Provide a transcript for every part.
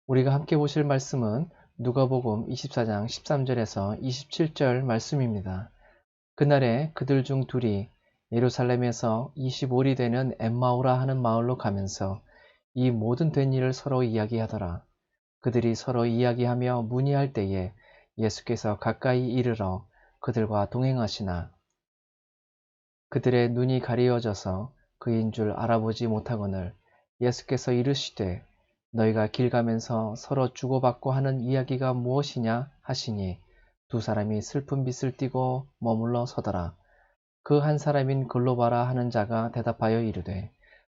우리가 함께 보실 말씀은 누가복음 24장 13절에서 27절 말씀입니다. 그날에 그들 중 둘이 예루살렘에서 25리 되는 엠마오라 하는 마을로 가면서 이 모든 된 일을 서로 이야기하더라. 그들이 서로 이야기하며 문의할 때에 예수께서 가까이 이르러 그들과 동행하시나 그들의 눈이 가리워져서 그인 줄 알아보지 못하거늘 예수께서 이르시되 너희가 길 가면서 서로 주고받고 하는 이야기가 무엇이냐 하시니 두 사람이 슬픈 빛을 띠고 머물러 서더라. 그 한 사람인 글로바라 하는 자가 대답하여 이르되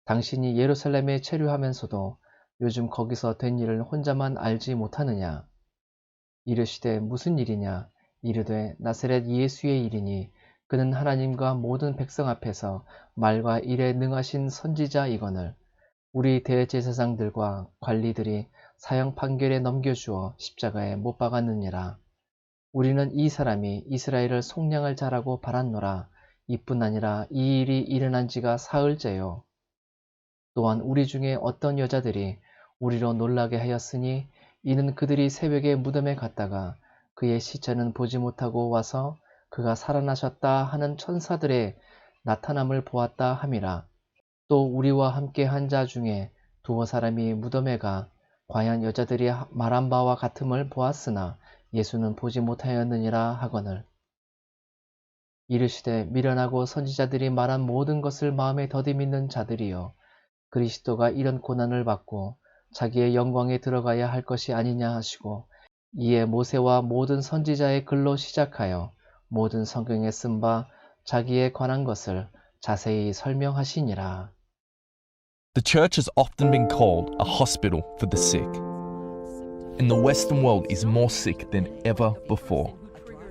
당신이 예루살렘에 체류하면서도 요즘 거기서 된 일을 혼자만 알지 못하느냐? 이르시되 무슨 일이냐? 이르되 나사렛 예수의 일이니 그는 하나님과 모든 백성 앞에서 말과 일에 능하신 선지자이거늘 우리 대제사장들과 관리들이 사형 판결에 넘겨주어 십자가에 못 박았느니라. 우리는 이 사람이 이스라엘을 속량할 자라고 바랐노라. 이뿐 아니라 이 일이 일어난 지가 사흘째요. 또한 우리 중에 어떤 여자들이 우리로 놀라게 하였으니 이는 그들이 새벽에 무덤에 갔다가 그의 시체는 보지 못하고 와서 그가 살아나셨다 하는 천사들의 나타남을 보았다 함이라. 또 우리와 함께 한 자 중에 두어 사람이 무덤에 가 과연 여자들이 말한 바와 같음을 보았으나 예수는 보지 못하였느니라 하거늘 이르시되 미련하고 선지자들이 말한 모든 것을 마음에 더디 믿는 자들이여 그리스도가 이런 고난을 받고 자기의 영광에 들어가야 할 것이 아니냐 하시고 이에 모세와 모든 선지자의 글로 시작하여 모든 성경에 쓴 바 자기에 관한 것을 자세히 설명하시니라. The church has often been called a hospital for the sick. And the Western world is more sick than ever before.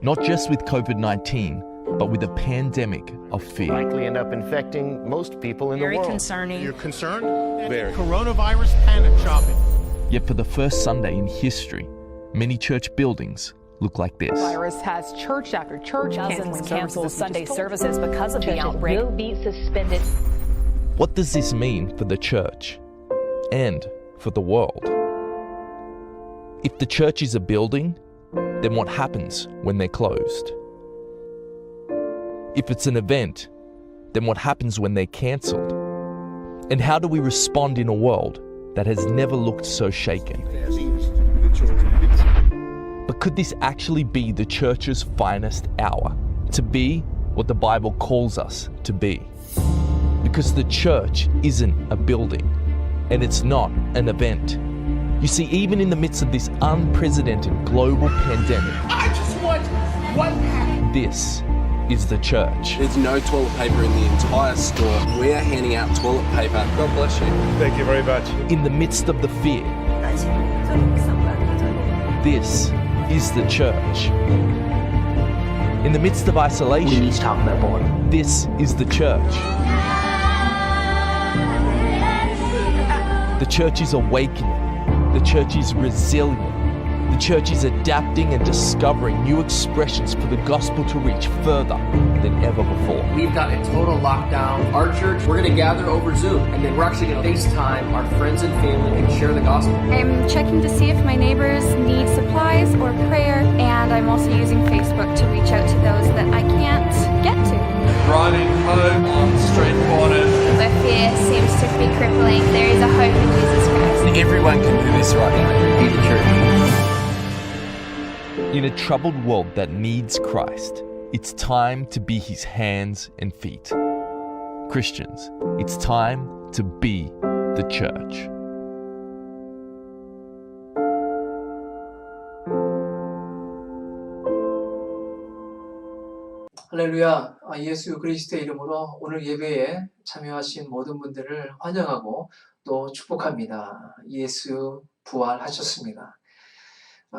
Not just with COVID-19, but with a pandemic of fear. Likely end up infecting most people in the Very world. concerning. You're concerned? Very. Coronavirus panic shopping. Yet for the first Sunday in history, many church buildings look like this. Virus has church after church Dozens cancel canceling Sunday services. services because of the Churches outbreak. will be suspended. What does this mean for the church and for the world? If the church is a building, then what happens when they're closed? If it's an event, then what happens when they're cancelled? And how do we respond in a world that has never looked so shaken? But could this actually be the church's finest hour? To be what the Bible calls us to be? Because the church isn't a building, and it's not an event. You see, even in the midst of this unprecedented global pandemic, I just want one pack. this is the church. There's no toilet paper in the entire store. We are handing out toilet paper. God bless you. Thank you very much. In the midst of the fear, this is the church. In the midst of isolation, this is the church. The church is awakening. The church is resilient. The church is adapting and discovering new expressions for the gospel to reach further than ever before. We've got a total lockdown. Our church, we're going to gather over Zoom, and then we're actually going to FaceTime our friends and family and share the gospel. I'm checking to see if my neighbors need supplies or prayer, and I'm also using Facebook to reach out to those that I can't get to. Driving home on street corners. Where fear seems to be crippling, there is a hope in Jesus Christ. Everyone can do this right now. Be the church. In a troubled world that needs Christ, it's time to be his hands and feet. Christians, it's time to be the church. 할렐루야. 예수 그리스도의 이름으로 오늘 예배에 참여하신 모든 분들을 환영하고 또 축복합니다. 예수 부활하셨습니다.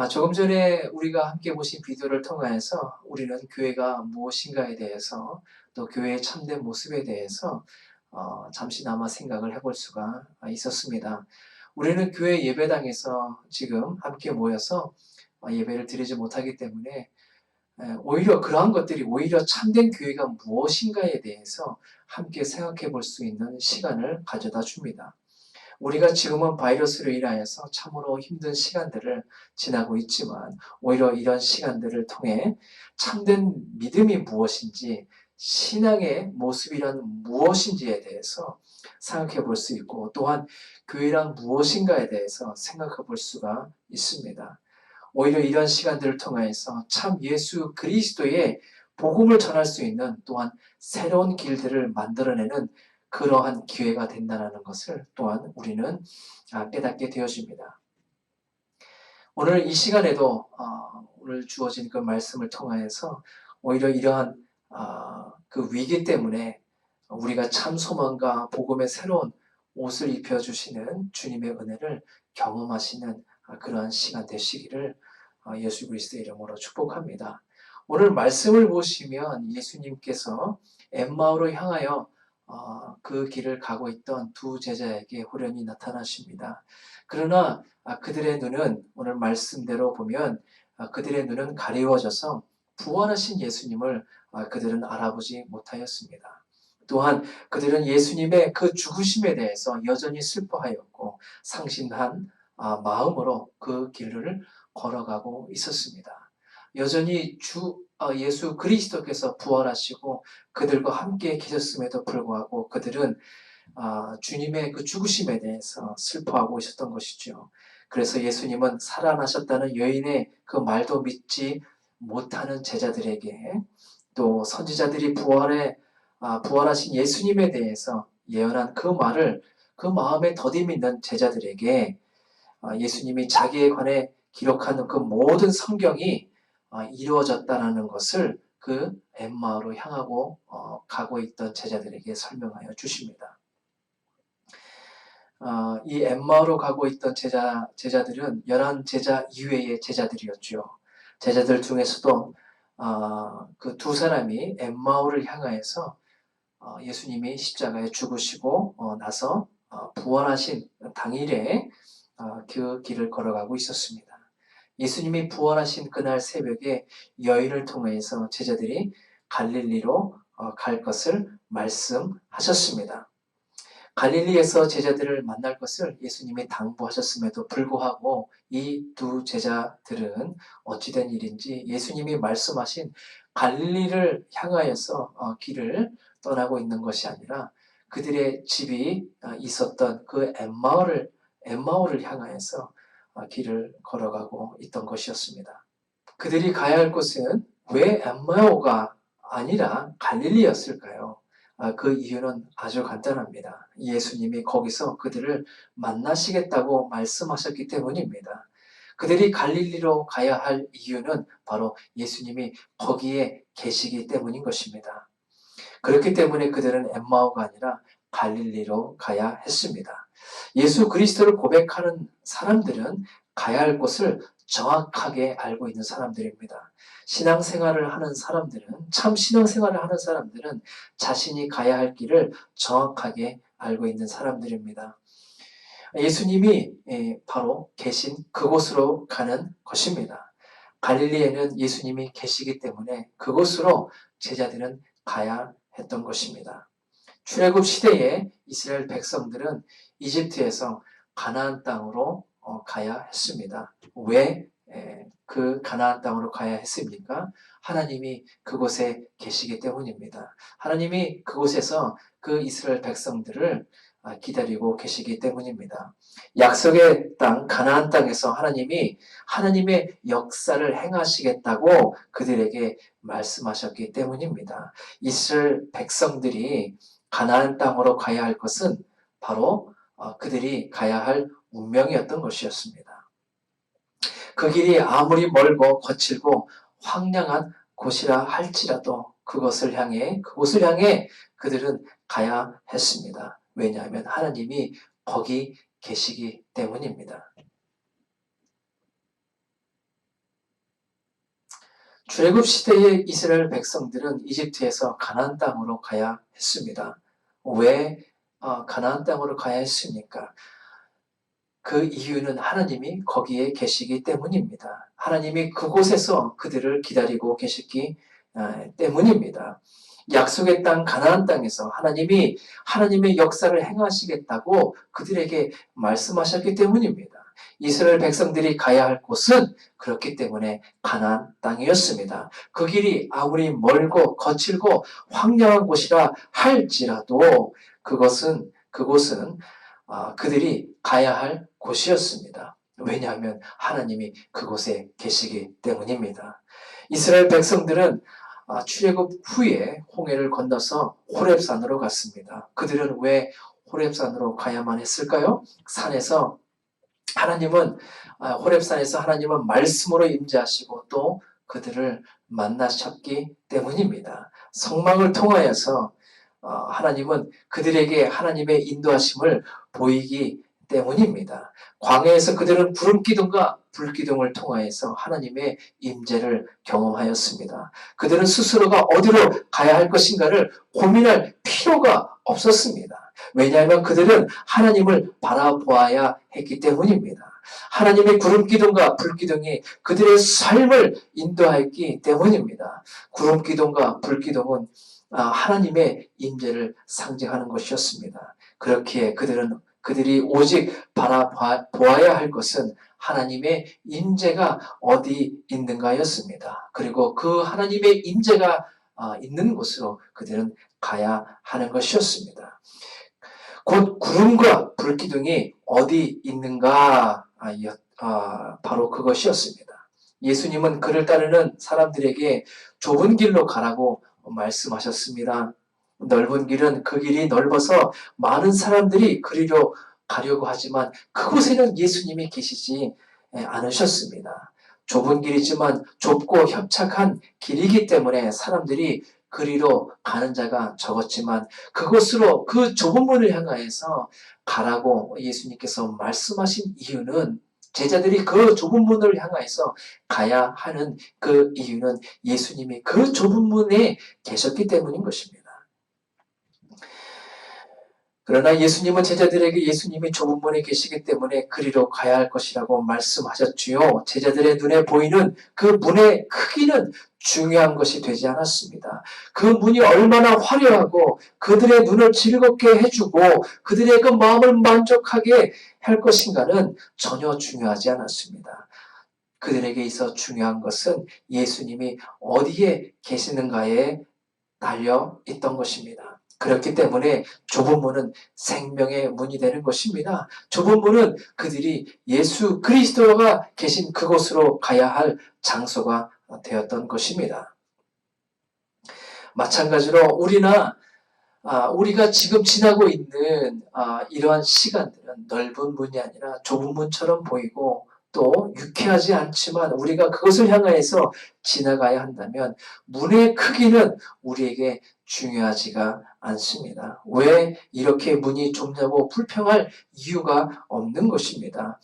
조금 전에 우리가 함께 보신 비디오를 통해서 우리는 교회가 무엇인가에 대해서 또 교회의 참된 모습에 대해서 잠시나마 생각을 해볼 수가 있었습니다. 우리는 교회 예배당에서 지금 함께 모여서 예배를 드리지 못하기 때문에 오히려 그러한 것들이 오히려 참된 교회가 무엇인가에 대해서 함께 생각해 볼 수 있는 시간을 가져다 줍니다. 우리가 지금은 바이러스로 인하여서 참으로 힘든 시간들을 지나고 있지만 오히려 이런 시간들을 통해 참된 믿음이 무엇인지, 신앙의 모습이란 무엇인지에 대해서 생각해 볼 수 있고, 또한 교회란 무엇인가에 대해서 생각해 볼 수가 있습니다. 오히려 이런 시간들을 통해서 참 예수 그리스도의 복음을 전할 수 있는, 또한 새로운 길들을 만들어내는 그러한 기회가 된다는 것을 또한 우리는 깨닫게 되어집니다. 오늘 이 시간에도 오늘 주어진 그 말씀을 통하여서 오히려 이러한 그 위기 때문에 우리가 참 소망과 복음의 새로운 옷을 입혀주시는 주님의 은혜를 경험하시는 그러한 시간 되시기를 예수 그리스도의 이름으로 축복합니다. 오늘 말씀을 보시면 예수님께서 엠마오로 향하여 그 길을 가고 있던 두 제자에게 호련히 나타나십니다. 그러나 그들의 눈은, 오늘 말씀대로 보면 그들의 눈은 가리워져서 부활하신 예수님을 그들은 알아보지 못하였습니다. 또한 그들은 예수님의 그 죽으심에 대해서 여전히 슬퍼하였고 상심한 마음으로 그 길을 걸어가고 있었습니다. 여전히 예수 그리스도께서 부활하시고 그들과 함께 계셨음에도 불구하고 그들은 주님의 그 죽으심에 대해서 슬퍼하고 있었던 것이죠. 그래서 예수님은 살아나셨다는 여인의 그 말도 믿지 못하는 제자들에게, 또 선지자들이 부활하신 예수님에 대해서 예언한 그 말을 그 마음에 더디 있는 제자들에게 예수님이 자기에 관해 기록한 그 모든 성경이 이루어졌다는 것을 그 엠마오로 향하고 가고 있던 제자들에게 설명하여 주십니다. 이 엠마오로 가고 있던 제자들은 11제자 이외의 제자들이었죠. 제자들 중에서도 그 두 사람이 엠마오를 향하여서 예수님이 십자가에 죽으시고 나서 부활하신 당일에 그 길을 걸어가고 있었습니다. 예수님이 부활하신 그날 새벽에 여인을 통해서 제자들이 갈릴리로 갈 것을 말씀하셨습니다. 갈릴리에서 제자들을 만날 것을 예수님이 당부하셨음에도 불구하고 이 두 제자들은 어찌된 일인지 예수님이 말씀하신 갈릴리를 향하여서 길을 떠나고 있는 것이 아니라 그들의 집이 있었던 그 엠마오를 향하여서 길을 걸어가고 있던 것이었습니다. 그들이 가야 할 곳은 왜 엠마오가 아니라 갈릴리였을까요? 그 이유는 아주 간단합니다. 예수님이 거기서 그들을 만나시겠다고 말씀하셨기 때문입니다. 그들이 갈릴리로 가야 할 이유는 바로 예수님이 거기에 계시기 때문인 것입니다. 그렇기 때문에 그들은 엠마오가 아니라 갈릴리로 가야 했습니다. 예수 그리스도를 고백하는 사람들은 가야 할 곳을 정확하게 알고 있는 사람들입니다. 신앙생활을 하는 사람들은, 참 신앙생활을 하는 사람들은 자신이 가야 할 길을 정확하게 알고 있는 사람들입니다. 예수님이 바로 계신 그곳으로 가는 것입니다. 갈릴리에는 예수님이 계시기 때문에 그곳으로 제자들은 가야 했던 것입니다. 출애굽 시대에 이스라엘 백성들은 이집트에서 가나안 땅으로 가야 했습니다. 왜 그 가나안 땅으로 가야 했습니까? 하나님이 그곳에 계시기 때문입니다. 하나님이 그곳에서 그 이스라엘 백성들을 기다리고 계시기 때문입니다. 약속의 땅 가나안 땅에서 하나님이 하나님의 역사를 행하시겠다고 그들에게 말씀하셨기 때문입니다. 이스라엘 백성들이 가나안 땅으로 가야 할 것은 바로 그들이 가야 할 운명이었던 것이었습니다. 그 길이 아무리 멀고 거칠고 황량한 곳이라 할지라도 그곳을 향해 그들은 가야 했습니다. 왜냐하면 하나님이 거기 계시기 때문입니다. 출애굽 시대의 이스라엘 백성들은 이집트에서 가나안 땅으로 가야 했습니다. 왜 가나안 땅으로 가야 했습니까? 그 이유는 하나님이 거기에 계시기 때문입니다. 하나님이 그곳에서 그들을 기다리고 계시기 때문입니다. 약속의 땅 가나안 땅에서 하나님이 하나님의 역사를 행하시겠다고 그들에게 말씀하셨기 때문입니다. 이스라엘 백성들이 가야 할 곳은 그렇기 때문에 가나안 땅이었습니다. 그 길이 아무리 멀고 거칠고 황량한 곳이라 할지라도 그곳은 그들이 가야 할 곳이었습니다. 왜냐하면 하나님이 그곳에 계시기 때문입니다. 이스라엘 백성들은 출애굽 후에 홍해를 건너서 호렙산으로 갔습니다. 그들은 왜 호렙산으로 가야만 했을까요? 호렙산에서 하나님은 말씀으로 임재하시고 또 그들을 만나셨기 때문입니다. 성막을 통하여서 하나님은 그들에게 하나님의 인도하심을 보이기 때문입니다. 광야에서 그들은 구름기둥과 불기둥을 통하여서 하나님의 임재를 경험하였습니다. 그들은 스스로가 어디로 가야 할 것인가를 고민할 필요가 없었습니다. 왜냐하면 그들은 하나님을 바라보아야 했기 때문입니다. 하나님의 구름기둥과 불기둥이 그들의 삶을 인도하였기 때문입니다. 구름기둥과 불기둥은 하나님의 임재를 상징하는 것이었습니다. 그렇기에 그들이 오직 바라보아야 할 것은 하나님의 임재가 어디 있는가였습니다. 그리고 그 하나님의 임재가 있는 곳으로 그들은 가야 하는 것이었습니다. 곧 구름과 불기둥이 어디 있는가 바로 그것이었습니다. 예수님은 그를 따르는 사람들에게 좁은 길로 가라고 말씀하셨습니다. 넓은 길은 그 길이 넓어서 많은 사람들이 그리로 가려고 하지만 그곳에는 예수님이 계시지 않으셨습니다. 좁은 길이지만 좁고 협착한 길이기 때문에 사람들이 그리로 가는 자가 적었지만 그곳으로 그 좁은 문을 향하여서 가라고 예수님께서 말씀하신 이유는 제자들이 그 좁은 문을 향하여서 가야 하는 그 이유는 예수님이 그 좁은 문에 계셨기 때문인 것입니다. 그러나 예수님은 제자들에게 예수님이 좁은 문에 계시기 때문에 그리로 가야 할 것이라고 말씀하셨지요. 제자들의 눈에 보이는 그 문의 크기는 중요한 것이 되지 않았습니다. 그 문이 얼마나 화려하고 그들의 눈을 즐겁게 해주고 그들의 그 마음을 만족하게 할 것인가는 전혀 중요하지 않았습니다. 그들에게 있어 중요한 것은 예수님이 어디에 계시는가에 달려 있던 것입니다. 그렇기 때문에 좁은 문은 생명의 문이 되는 것입니다. 좁은 문은 그들이 예수 그리스도가 계신 그곳으로 가야 할 장소가 되었던 것입니다. 마찬가지로 우리가 지금 지나고 있는 이러한 시간들은 넓은 문이 아니라 좁은 문처럼 보이고 또 유쾌하지 않지만 우리가 그것을 향하여서 지나가야 한다면 문의 크기는 우리에게 중요하지가 않습니다. 왜 이렇게 문이 좁냐고 불평할 이유가 없는 것입니다.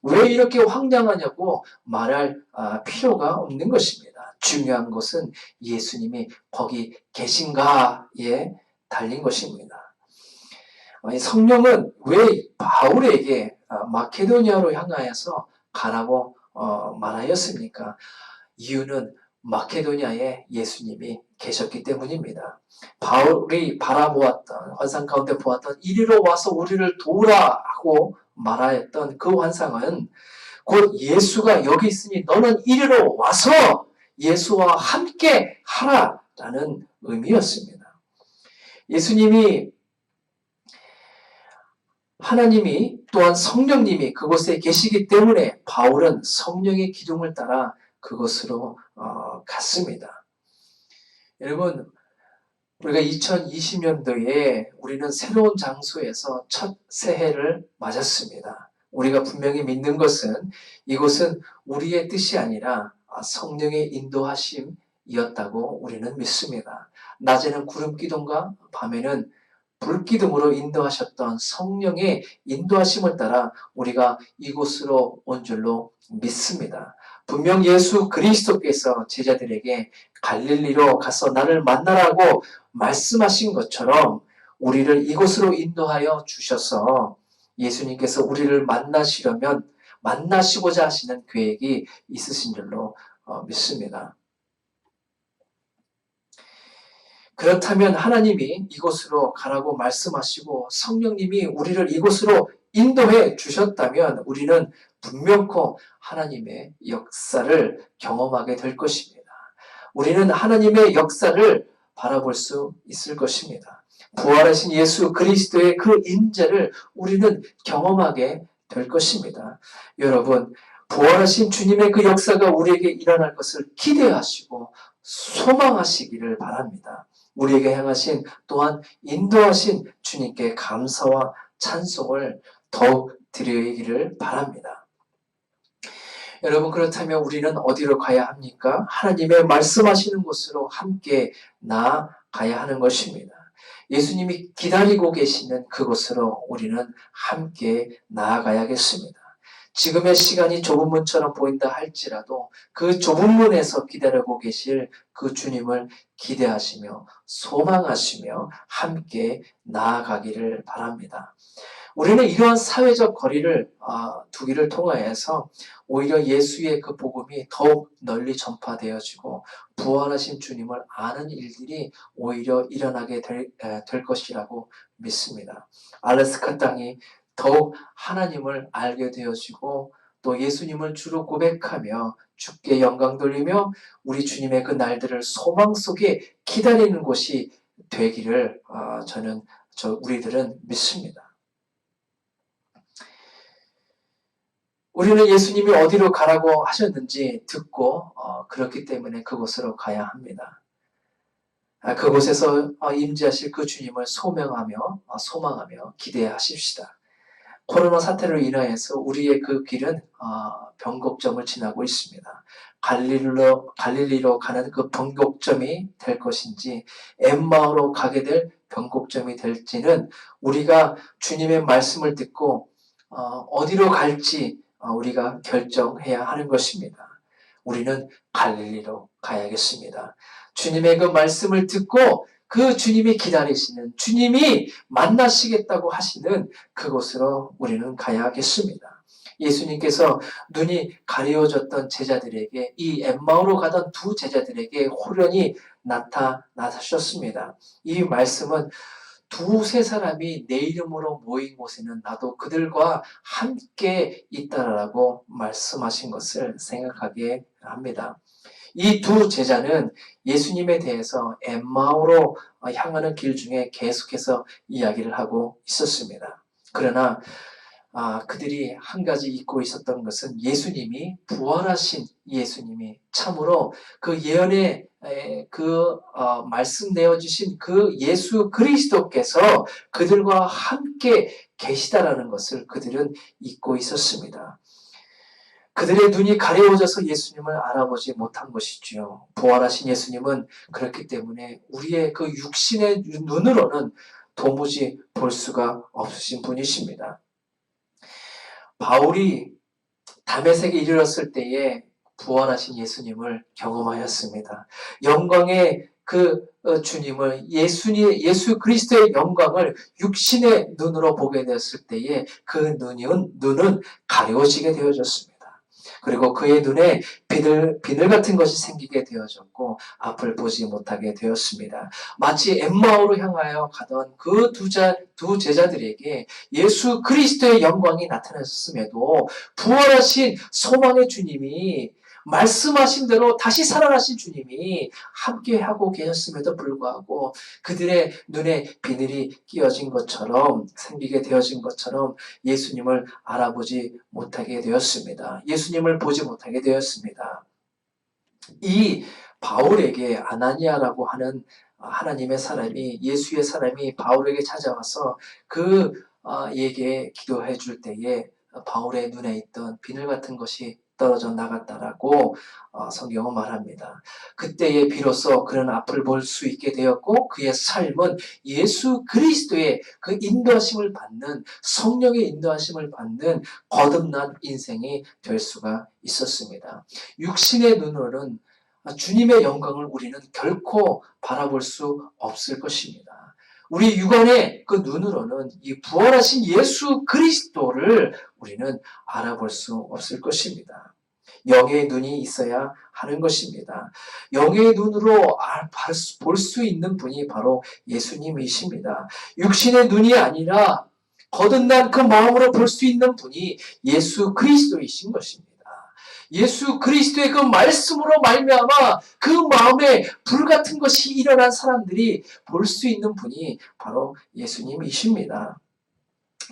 왜 이렇게 황량하냐고 말할 필요가 없는 것입니다. 중요한 것은 예수님이 거기 계신가에 달린 것입니다. 성령은 왜 바울에게 마케도니아로 향하여서 가라고 말하였습니까? 이유는 마케도니아에 예수님이 계셨기 때문입니다. 바울이 바라보았던 환상 가운데 보았던 이리로 와서 우리를 도우라 하고 말하였던 그 환상은 곧 예수가 여기 있으니 너는 이리로 와서 예수와 함께 하라라는 의미였습니다. 하나님이 또한 성령님이 그곳에 계시기 때문에 바울은 성령의 기둥을 따라 그곳으로 갔습니다. 여러분, 우리가 2020년도에 우리는 새로운 장소에서 첫 새해를 맞았습니다. 우리가 분명히 믿는 것은 이곳은 우리의 뜻이 아니라 성령의 인도하심이었다고 우리는 믿습니다. 낮에는 구름기둥과 밤에는 불기둥으로 인도하셨던 성령의 인도하심을 따라 우리가 이곳으로 온 줄로 믿습니다. 분명 예수 그리스도께서 제자들에게 갈릴리로 가서 나를 만나라고 말씀하신 것처럼 우리를 이곳으로 인도하여 주셔서 예수님께서 우리를 만나시고자 하시는 계획이 있으신 줄로 믿습니다. 그렇다면 하나님이 이곳으로 가라고 말씀하시고 성령님이 우리를 이곳으로 인도해 주셨다면 우리는 분명코 하나님의 역사를 경험하게 될 것입니다. 우리는 하나님의 역사를 바라볼 수 있을 것입니다. 부활하신 예수 그리스도의 그 임재를 우리는 경험하게 될 것입니다. 여러분, 부활하신 주님의 그 역사가 우리에게 일어날 것을 기대하시고 소망하시기를 바랍니다. 우리에게 향하신 또한 인도하신 주님께 감사와 찬송을 더욱 드리기를 바랍니다. 여러분, 그렇다면 우리는 어디로 가야 합니까? 하나님의 말씀하시는 곳으로 함께 나아가야 하는 것입니다. 예수님이 기다리고 계시는 그곳으로 우리는 함께 나아가야겠습니다. 지금의 시간이 좁은 문처럼 보인다 할지라도 그 좁은 문에서 기다리고 계실 그 주님을 기대하시며 소망하시며 함께 나아가기를 바랍니다. 우리는 이러한 사회적 거리를 두기를 통하여서 오히려 예수의 그 복음이 더욱 널리 전파되어지고 부활하신 주님을 아는 일들이 오히려 일어나게 될 것이라고 믿습니다. 알래스카 땅이 더욱 하나님을 알게 되어지고 또 예수님을 주로 고백하며 주께 영광 돌리며 우리 주님의 그 날들을 소망 속에 기다리는 곳이 되기를 우리들은 믿습니다. 우리는 예수님이 어디로 가라고 하셨는지 듣고 그렇기 때문에 그곳으로 가야 합니다. 그곳에서 임재하실 그 주님을 소망하며 기대하십시다. 코로나 사태로 인하여서 우리의 그 길은 변곡점을 지나고 있습니다. 갈릴리로 가는 그 변곡점이 될 것인지 엠마오로 가게 될 변곡점이 될지는 우리가 주님의 말씀을 듣고 어디로 갈지 우리가 결정해야 하는 것입니다. 우리는 갈릴리로 가야겠습니다. 주님의 그 말씀을 듣고 그 주님이 기다리시는 주님이 만나시겠다고 하시는 그곳으로 우리는 가야겠습니다. 예수님께서 눈이 가려워졌던 제자들에게 이 엠마오로 가던 두 제자들에게 호련히 나타나셨습니다. 이 말씀은 두세 사람이 내 이름으로 모인 곳에는 나도 그들과 함께 있다라고 말씀하신 것을 생각하게 합니다. 이 두 제자는 예수님에 대해서 엠마오로 향하는 길 중에 계속해서 이야기를 하고 있었습니다. 그러나 그들이 한 가지 잊고 있었던 것은 예수님이 부활하신 예수님이 참으로 그 예언에 말씀되어 주신 그 예수 그리스도께서 그들과 함께 계시다라는 것을 그들은 잊고 있었습니다. 그들의 눈이 가려워져서 예수님을 알아보지 못한 것이지요. 부활하신 예수님은 그렇기 때문에 우리의 그 육신의 눈으로는 도무지 볼 수가 없으신 분이십니다. 바울이 다메섹에 이르렀을 때에 부활하신 예수님을 경험하였습니다. 영광의 그 주님을 예수 그리스도의 영광을 육신의 눈으로 보게 되었을 때에 그 눈은 가려워지게 되어졌습니다. 그리고 그의 눈에 비늘 같은 것이 생기게 되어졌고 앞을 보지 못하게 되었습니다. 마치 엠마오로 향하여 가던 그 두 제자들에게 예수 그리스도의 영광이 나타났음에도 부활하신 소망의 주님이 말씀하신 대로 다시 살아나신 주님이 함께하고 계셨음에도 불구하고 그들의 눈에 비늘이 끼어진 것처럼 생기게 되어진 것처럼 예수님을 알아보지 못하게 되었습니다. 예수님을 보지 못하게 되었습니다. 이 바울에게 아나니아라고 하는 하나님의 사람이 예수의 사람이 바울에게 찾아와서 그에게 기도해 줄 때에 바울의 눈에 있던 비늘 같은 것이 떨어져 나갔다라고 성경은 말합니다. 그때에 비로소 그는 앞을 볼 수 있게 되었고 그의 삶은 예수 그리스도의 그 인도하심을 받는 성령의 인도하심을 받는 거듭난 인생이 될 수가 있었습니다. 육신의 눈으로는 주님의 영광을 우리는 결코 바라볼 수 없을 것입니다. 우리 육안의 그 눈으로는 이 부활하신 예수 그리스도를 우리는 알아볼 수 없을 것입니다. 영의 눈이 있어야 하는 것입니다. 영의 눈으로 볼 수 있는 분이 바로 예수님이십니다. 육신의 눈이 아니라 거듭난 그 마음으로 볼 수 있는 분이 예수 그리스도이신 것입니다. 예수 그리스도의 그 말씀으로 말미암아 그 마음에 불같은 것이 일어난 사람들이 볼 수 있는 분이 바로 예수님이십니다.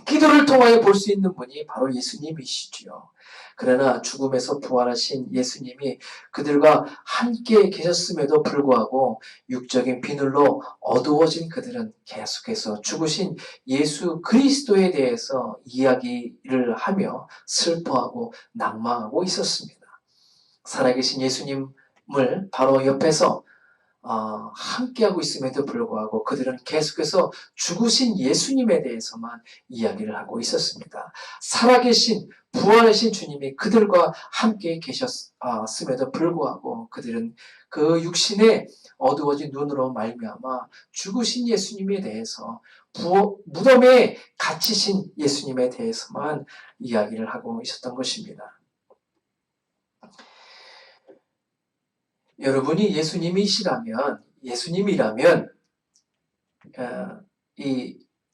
기도를 통하여 볼 수 있는 분이 바로 예수님이시지요. 그러나 죽음에서 부활하신 예수님이 그들과 함께 계셨음에도 불구하고 육적인 비늘로 어두워진 그들은 계속해서 죽으신 예수 그리스도에 대해서 이야기를 하며 슬퍼하고 낭망하고 있었습니다. 살아계신 예수님을 바로 옆에서 함께하고 있음에도 불구하고 그들은 계속해서 죽으신 예수님에 대해서만 이야기를 하고 있었습니다. 살아계신 부활하신 주님이 그들과 함께 계셨음에도 불구하고 그들은 그 육신의 어두워진 눈으로 말미암아 죽으신 예수님에 대해서 무덤에 갇히신 예수님에 대해서만 이야기를 하고 있었던 것입니다. 여러분이 예수님이라면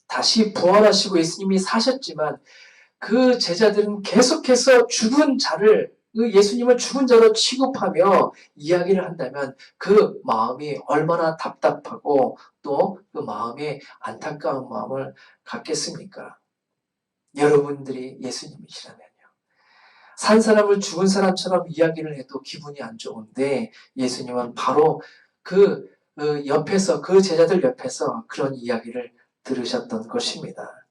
다시 부활하시고 예수님이 사셨지만 그 제자들은 계속해서 죽은 자를 예수님을 죽은 자로 취급하며 이야기를 한다면 그 마음이 얼마나 답답하고 또 그 마음에 안타까운 마음을 갖겠습니까? 여러분들이 예수님이시라면요. 산 사람을 죽은 사람처럼 이야기를 해도 기분이 안 좋은데 예수님은 바로 그 옆에서 그 제자들 옆에서 그런 이야기를 들으셨던 것입니다.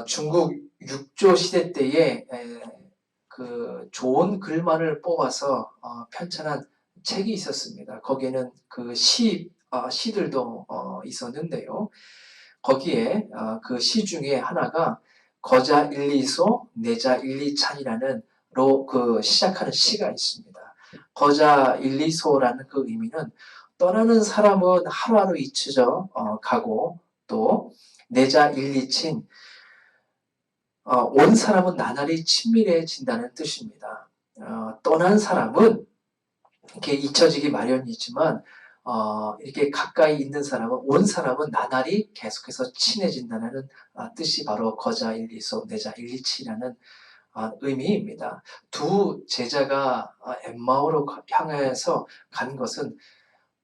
중국 육조 시대 때에 그 좋은 글만을 뽑아서 편찬한 책이 있었습니다. 거기에는 그 시들도 있었는데요. 거기에 그 시 중에 하나가 거자 일리소 내자 일리찬이라는 그 시작하는 시가 있습니다. 거자 일리소라는 그 의미는 떠나는 사람은 하루하루 잊혀져 가고 또 내자 일리친 온 사람은 나날이 친밀해진다는 뜻입니다. 떠난 사람은 이렇게 잊혀지기 마련이지만 이렇게 가까이 있는 사람은 온 사람은 나날이 계속해서 친해진다는 뜻이 바로 거자 일리소 내자 일리치라는 의미입니다. 두 제자가 엠마오로 향해서 간 것은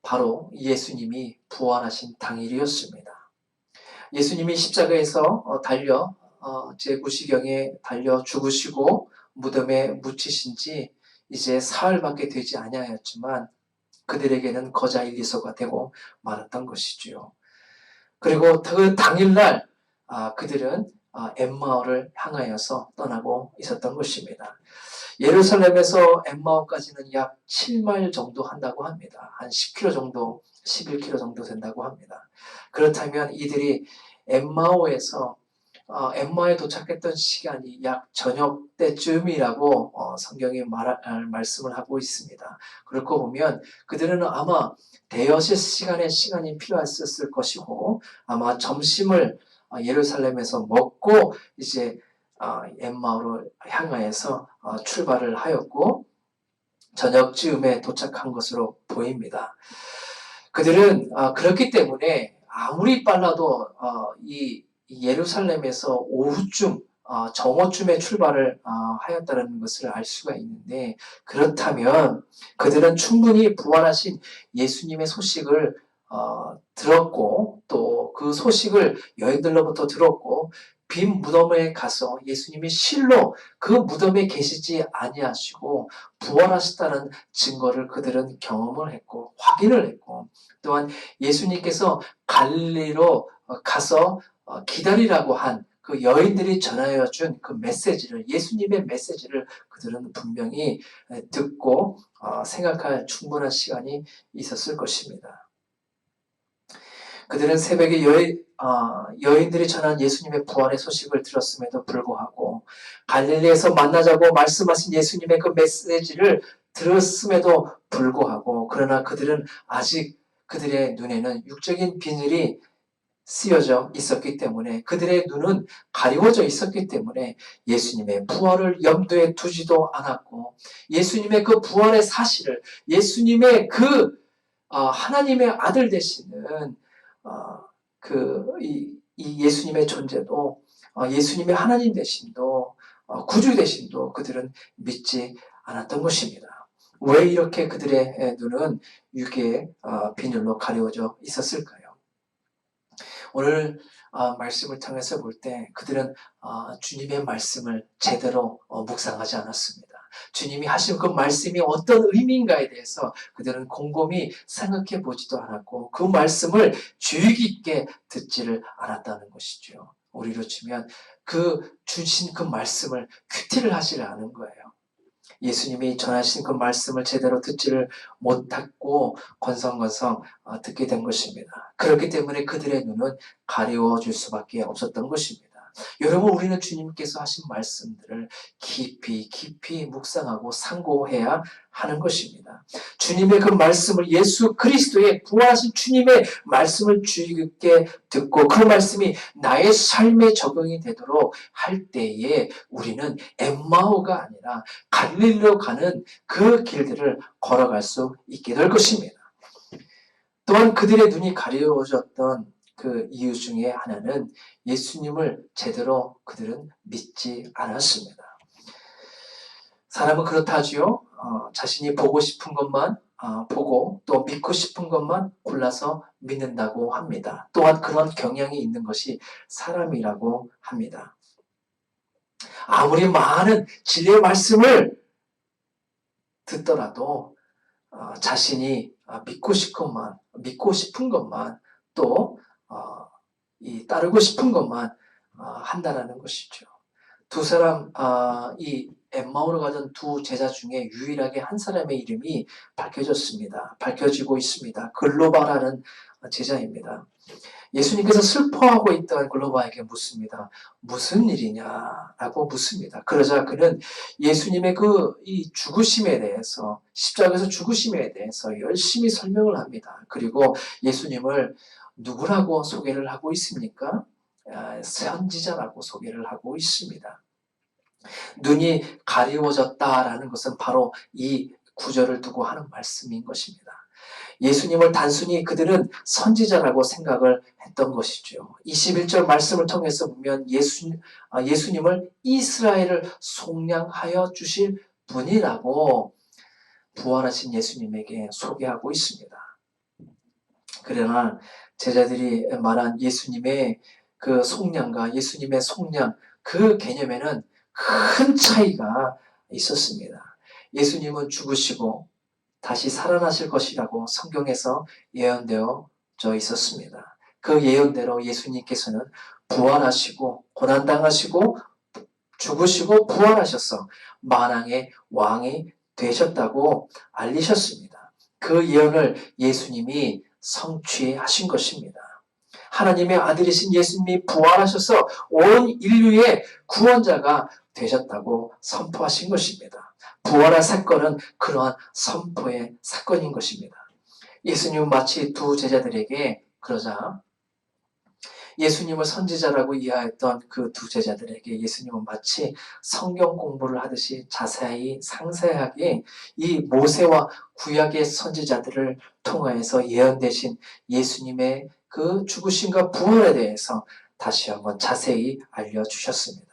바로 예수님이 부활하신 당일이었습니다. 예수님이 십자가에서 달려 제9시경에 달려 죽으시고 무덤에 묻히신 지 이제 사흘밖에 되지 아니하였지만 그들에게는 거자 일리소가 되고 말았던 것이지요. 그리고 그 당일날 그들은 엠마오를 향하여서 떠나고 있었던 것입니다. 예루살렘에서 엠마오까지는 약 7마일 정도 한다고 합니다. 한 10km 정도, 11km 정도 된다고 합니다. 그렇다면 이들이 엠마오에서 엠마오에 도착했던 시간이 약 저녁 때쯤이라고 성경이 말씀을 하고 있습니다. 그렇고 보면 그들은 아마 대여섯 시간이 필요했을 것이고 아마 점심을 예루살렘에서 먹고 이제 엠마오로 향하여서 출발을 하였고 저녁쯤에 도착한 것으로 보입니다. 그들은 그렇기 때문에 아무리 빨라도 이 예루살렘에서 오후쯤 정오쯤에 출발을 하였다는 것을 알 수가 있는데 그렇다면 그들은 충분히 부활하신 예수님의 소식을 들었고 또 그 소식을 여인들로부터 들었고 빈 무덤에 가서 예수님이 실로 그 무덤에 계시지 아니하시고 부활하셨다는 증거를 그들은 경험을 했고 확인을 했고 또한 예수님께서 갈릴리로 가서 기다리라고 한 그 여인들이 전하여 준 그 메시지를 예수님의 메시지를 그들은 분명히 듣고 생각할 충분한 시간이 있었을 것입니다. 그들은 새벽에 여인들이 전한 예수님의 부활의 소식을 들었음에도 불구하고 갈릴리에서 만나자고 말씀하신 예수님의 그 메시지를 들었음에도 불구하고 그러나 그들은 아직 그들의 눈에는 육적인 비늘이 쓰여져 있었기 때문에 그들의 눈은 가리워져 있었기 때문에 예수님의 부활을 염두에 두지도 않았고 예수님의 그 부활의 사실을 예수님의 그 하나님의 아들 되시는 이 예수님의 존재도 예수님의 하나님 되심도 구주 되심도 그들은 믿지 않았던 것입니다. 왜 이렇게 그들의 눈은 육의 비늘로 가려져 있었을까요? 오늘 말씀을 통해서 볼 때 그들은 주님의 말씀을 제대로 묵상하지 않았습니다. 주님이 하신 그 말씀이 어떤 의미인가에 대해서 그들은 곰곰이 생각해 보지도 않았고 그 말씀을 주의 깊게 듣지를 않았다는 것이죠. 우리로 치면 주신 그 말씀을 큐티를 하지 않은 거예요. 예수님이 전하신 그 말씀을 제대로 듣지를 못했고 건성건성 듣게 된 것입니다. 그렇기 때문에 그들의 눈은 가리워질 수밖에 없었던 것입니다. 여러분, 우리는 주님께서 하신 말씀들을 깊이 묵상하고 상고해야 하는 것입니다. 주님의 그 말씀을 예수 그리스도의 부활하신 주님의 말씀을 주의 깊게 듣고 그 말씀이 나의 삶에 적용이 되도록 할 때에 우리는 엠마오가 아니라 갈릴리로 가는 그 길들을 걸어갈 수 있게 될 것입니다. 또한 그들의 눈이 가려워졌던 그 이유 중에 하나는 예수님을 제대로 그들은 믿지 않았습니다. 사람은 그렇다지요. 자신이 보고 싶은 것만 보고 또 믿고 싶은 것만 골라서 믿는다고 합니다. 또한 그런 경향이 있는 것이 사람이라고 합니다. 아무리 많은 진리의 말씀을 듣더라도 자신이 믿고 싶은 것만 또 따르고 싶은 것만 한다라는 것이죠. 두 사람, 이 엠마오로 가던 두 제자 중에 유일하게 한 사람의 이름이 밝혀지고 있습니다. 글로바라는 제자입니다. 예수님께서 슬퍼하고 있던 글로바에게 묻습니다. 무슨 일이냐라고 묻습니다. 그러자 그는 예수님의 이 죽으심에 대해서, 십자가에서 죽으심에 대해서 열심히 설명을 합니다. 그리고 예수님을 누구라고 소개를 하고 있습니까? 선지자라고 소개를 하고 있습니다. 눈이 가리워졌다라는 것은 바로 이 구절을 두고 하는 말씀인 것입니다. 예수님을 단순히 그들은 선지자라고 생각을 했던 것이죠. 21절 말씀을 통해서 보면 예수님을 이스라엘을 속량하여 주실 분이라고 부활하신 예수님에게 소개하고 있습니다. 그러나 제자들이 말한 예수님의 그 속량과 예수님의 속량, 그 개념에는 큰 차이가 있었습니다. 예수님은 죽으시고 다시 살아나실 것이라고 성경에서 예언되어져 있었습니다. 그 예언대로 예수님께서는 부활하시고 고난당하시고 죽으시고 부활하셔서 만왕의 왕이 되셨다고 알리셨습니다. 그 예언을 예수님이 성취하신 것입니다. 하나님의 아들이신 예수님이 부활하셔서 온 인류의 구원자가 되셨다고 선포하신 것입니다. 부활의 사건은 그러한 선포의 사건인 것입니다. 예수님은 마치 두 제자들에게 그러자 예수님을 선지자라고 이해했던 그 두 제자들에게 예수님은 마치 성경 공부를 하듯이 자세히 상세하게 이 모세와 구약의 선지자들을 통하여서 예언되신 예수님의 그 죽으심과 부활에 대해서 다시 한번 자세히 알려주셨습니다.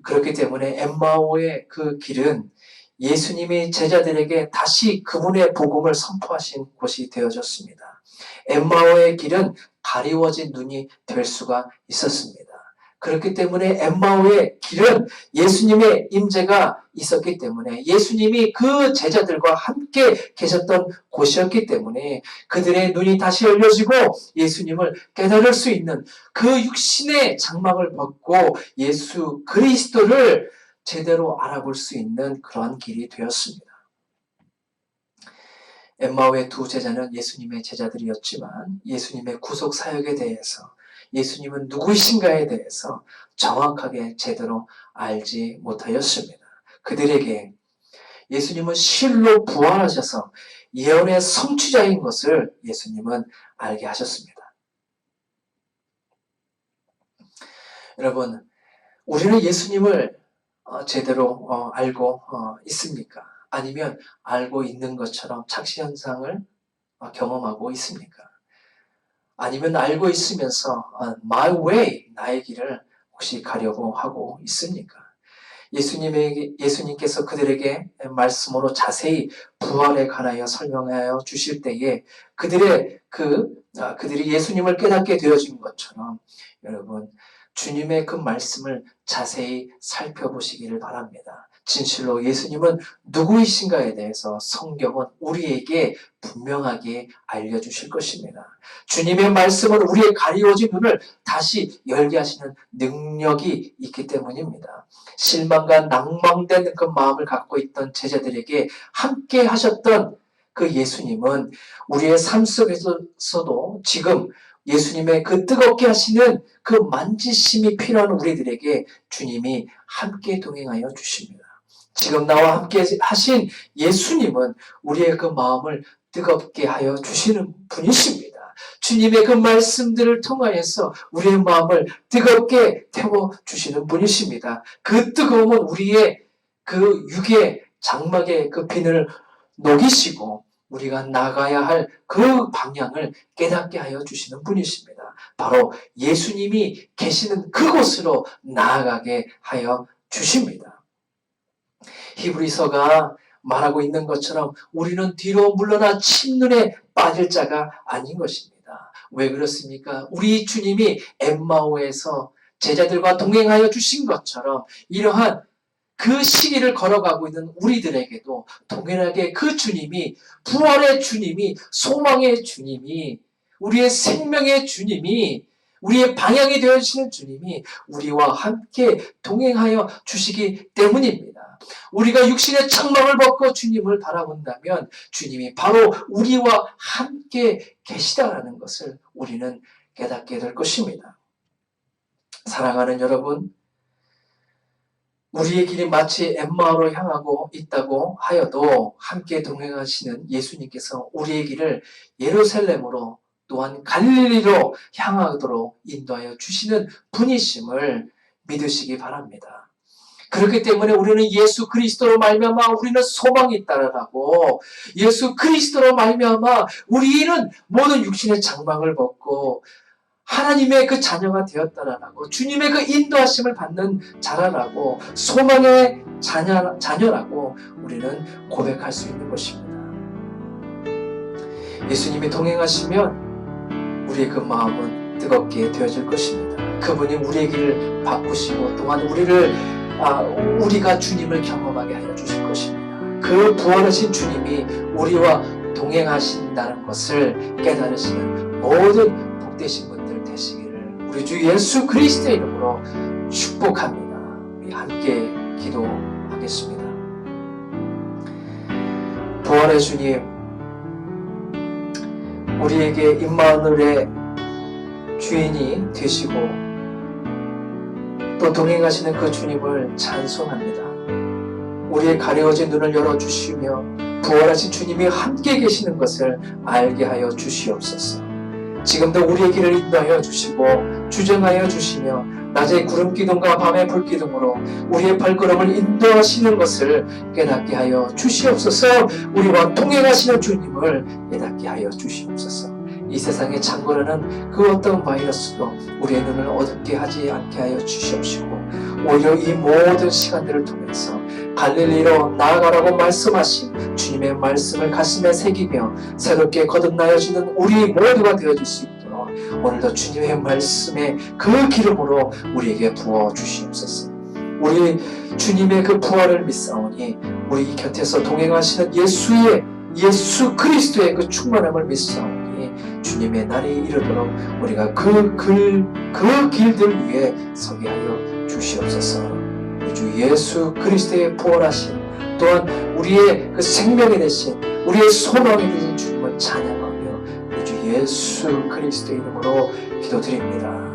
그렇기 때문에 엠마오의 그 길은 예수님이 제자들에게 다시 그분의 복음을 선포하신 곳이 되어졌습니다. 엠마오의 길은 가리워진 눈이 될 수가 있었습니다. 그렇기 때문에 엠마오의 길은 예수님의 임재가 있었기 때문에 예수님이 그 제자들과 함께 계셨던 곳이었기 때문에 그들의 눈이 다시 열려지고 예수님을 깨달을 수 있는 그 육신의 장막을 벗고 예수 그리스도를 제대로 알아볼 수 있는 그러한 길이 되었습니다. 엠마오의 두 제자는 예수님의 제자들이었지만 예수님의 구속 사역에 대해서 예수님은 누구이신가에 대해서 정확하게 제대로 알지 못하였습니다. 그들에게 예수님은 실로 부활하셔서 예언의 성취자인 것을 예수님은 알게 하셨습니다. 여러분, 우리는 예수님을 제대로 알고 있습니까? 아니면 알고 있는 것처럼 착시 현상을 경험하고 있습니까? 아니면 알고 있으면서 my way, 나의 길을 혹시 가려고 하고 있습니까? 예수님께서 그들에게 말씀으로 자세히 부활에 관하여 설명하여 주실 때에 그들이 예수님을 깨닫게 되어진 것처럼 여러분, 주님의 그 말씀을 자세히 살펴보시기를 바랍니다. 진실로 예수님은 누구이신가에 대해서 성경은 우리에게 분명하게 알려주실 것입니다. 주님의 말씀은 우리의 가리워진 눈을 다시 열게 하시는 능력이 있기 때문입니다. 실망과 낭망된 그 마음을 갖고 있던 제자들에게 함께 하셨던 그 예수님은 우리의 삶 속에서도 지금 예수님의 그 뜨겁게 하시는 그 만지심이 필요한 우리들에게 주님이 함께 동행하여 주십니다. 지금 나와 함께 하신 예수님은 우리의 그 마음을 뜨겁게 하여 주시는 분이십니다. 주님의 그 말씀들을 통하여서 우리의 마음을 뜨겁게 태워주시는 분이십니다. 그 뜨거움은 우리의 그 육의 장막의 그 빈을 녹이시고 우리가 나가야 할 그 방향을 깨닫게 하여 주시는 분이십니다. 바로 예수님이 계시는 그곳으로 나아가게 하여 주십니다. 히브리서가 말하고 있는 것처럼 우리는 뒤로 물러나 침눈에 빠질 자가 아닌 것입니다. 왜 그렇습니까? 우리 주님이 엠마오에서 제자들과 동행하여 주신 것처럼 이러한 그 시기를 걸어가고 있는 우리들에게도 동일하게 그 주님이, 부활의 주님이, 소망의 주님이, 우리의 생명의 주님이, 우리의 방향이 되어주시는 주님이 우리와 함께 동행하여 주시기 때문입니다. 우리가 육신의 장막을 벗고 주님을 바라본다면 주님이 바로 우리와 함께 계시다라는 것을 우리는 깨닫게 될 것입니다. 사랑하는 여러분, 우리의 길이 마치 엠마오로 향하고 있다고 하여도 함께 동행하시는 예수님께서 우리의 길을 예루살렘으로 또한 갈릴리로 향하도록 인도하여 주시는 분이심을 믿으시기 바랍니다. 그렇기 때문에 우리는 예수 그리스도로 말미암아 우리는 소망이 있다라고, 예수 그리스도로 말미암아 우리는 모든 육신의 장막을 벗고 하나님의 그 자녀가 되었다라고, 주님의 그 인도하심을 받는 자라라고, 소망의 자녀라고 우리는 고백할 수 있는 것입니다. 예수님이 동행하시면 우리의 그 마음은 뜨겁게 되어질 것입니다. 그분이 우리의 길을 바꾸시고 또한 우리가 주님을 경험하게 하여 주실 것입니다. 그 부활하신 주님이 우리와 동행하신다는 것을 깨달으시는 모든 복되신 분들 되시기를 우리 주 예수 그리스도의 이름으로 축복합니다. 우리 함께 기도하겠습니다. 부활의 주님, 우리에게 임마누엘의 주인이 되시고 또 동행하시는 그 주님을 찬송합니다. 우리의 가려워진 눈을 열어주시며 부활하신 주님이 함께 계시는 것을 알게 하여 주시옵소서. 지금도 우리의 길을 인도하여 주시고 주정하여 주시며 낮의 구름기둥과 밤의 불기둥으로 우리의 발걸음을 인도하시는 것을 깨닫게 하여 주시옵소서. 우리와 동행하시는 주님을 깨닫게 하여 주시옵소서. 이 세상에 창궐하는 그 어떤 바이러스도 우리의 눈을 어둡게 하지 않게 하여 주시옵시고 오히려 이 모든 시간들을 통해서 갈릴리로 나아가라고 말씀하신 주님의 말씀을 가슴에 새기며 새롭게 거듭나여지는 우리 모두가 되어줄 수 있도록 오늘도 주님의 말씀의 그 기름으로 우리에게 부어주시옵소서. 우리 주님의 그 부활을 믿사오니 우리 곁에서 동행하시는 예수 그리스도의 그 충만함을 믿사오니 주님의 날이 이르도록 우리가 그 길들 위에 서게 하여 주시옵소서. 우리 주 예수 그리스도의 부활하신 또한 우리의 그 생명이 되신 우리의 소망이 되신 주님을 찬양하며 우리 주 예수 그리스도의 이름으로 기도드립니다.